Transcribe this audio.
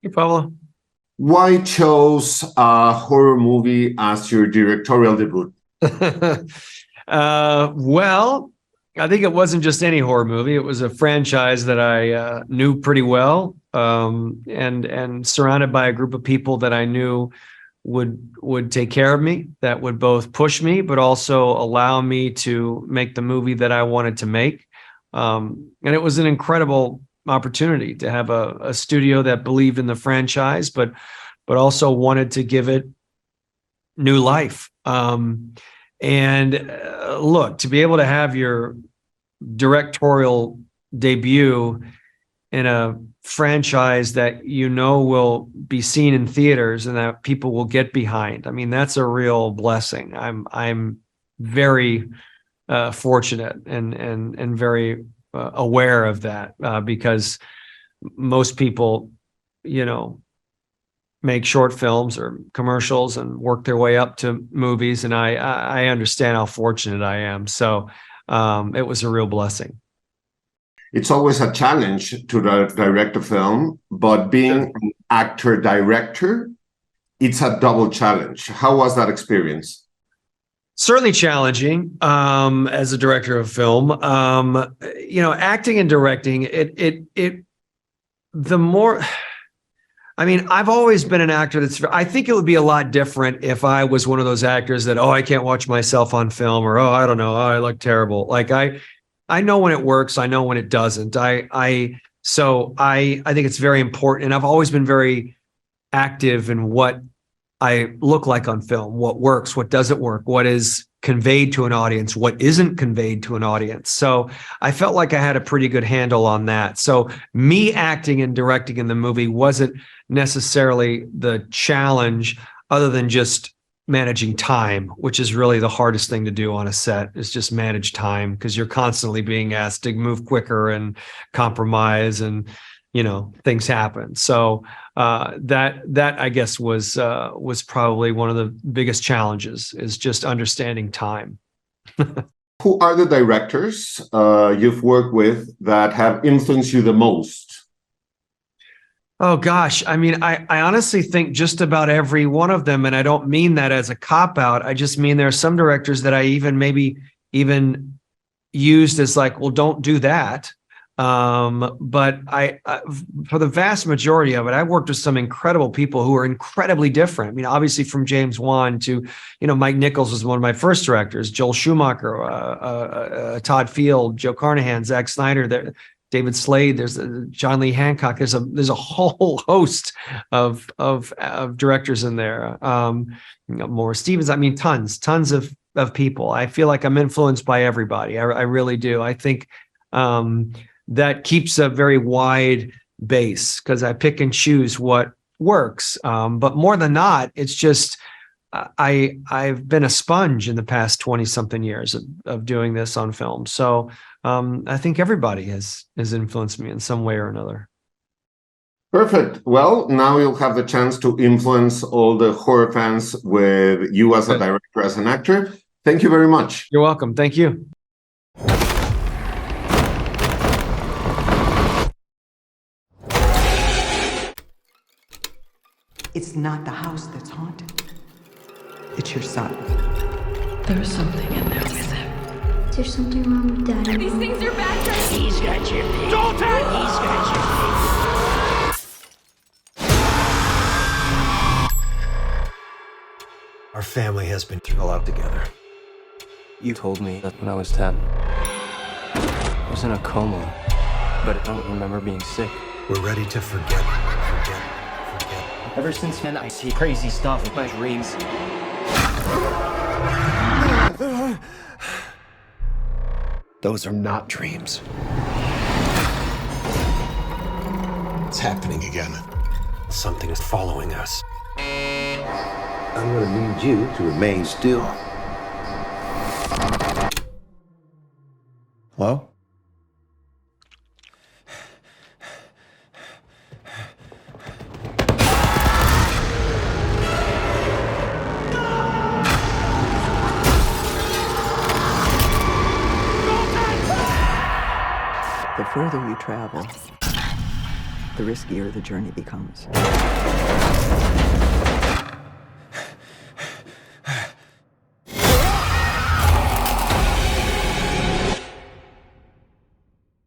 Hey, Pablo. Why chose a horror movie as your directorial debut? Well, I think it wasn't just any horror movie. It was a franchise that I knew pretty well, and surrounded by a group of people that I knew would take care of me, that would both push me, but also allow me to make the movie that I wanted to make. And it was an incredible opportunity to have a studio that believed in the franchise, but also wanted to give it new life. Look, to be able to have your directorial debut in a franchise that you know will be seen in theaters and that people will get behind, I mean, that's a real blessing. I'm very fortunate and very aware of that, because most people, make short films or commercials and work their way up to movies. And I understand how fortunate I am. So it was a real blessing. It's always a challenge to direct a film, but being an actor-director, it's a double challenge. How was that experience? Certainly challenging as a director of film. Acting and directing, I've always been an actor I think it would be a lot different if I was one of those actors that, I can't watch myself on film, or, I don't know, I look terrible. Like I know when it works, I know when it doesn't. So I think it's very important. And I've always been very active in what I look like on film, what works, what doesn't work, what is conveyed to an audience, what isn't conveyed to an audience. So I felt like I had a pretty good handle on that. So me acting and directing in the movie wasn't necessarily the challenge, other than just managing time, which is really the hardest thing to do on a set, is just manage time, because you're constantly being asked to move quicker and compromise, and things happen. So that I guess was probably one of the biggest challenges, is just understanding time. Who are the directors you've worked with that have influenced you the most? Oh gosh, I honestly think just about every one of them, and I don't mean that as a cop-out. I just mean there are some directors that I maybe even used as like, well, don't do that. But I for the vast majority of it, I worked with some incredible people who are incredibly different. Obviously from James Wan to, Mike Nichols was one of my first directors, Joel Schumacher, Todd Field, Joe Carnahan, Zack Snyder, David Slade, there's John Lee Hancock. There's a whole host of directors in there. Morris Stevens. Tons of people. I feel like I'm influenced by everybody. I really do. I think that keeps a very wide base, because I pick and choose what works. But more than not, it's just I've been a sponge in the past 20-something years of doing this on film. So I think everybody has influenced me in some way or another. Perfect. Well, now you'll have the chance to influence all the horror fans with you as a director, as an actor. Thank you very much. You're welcome. Thank you. It's not the house that's haunted. It's your son. There's something in there with him. Is there something wrong with Daddy? These things are bad for you. He's got your pig. Dalton! He's got your pig. Our family has been through a lot together. You told me that when I was 10. I was in a coma, but I don't remember being sick. We're ready to forget. Ever since then, I see crazy stuff in my dreams. Those are not dreams. It's happening again. Something is following us. I'm gonna need you to remain still. Hello? The further you travel, the riskier the journey becomes.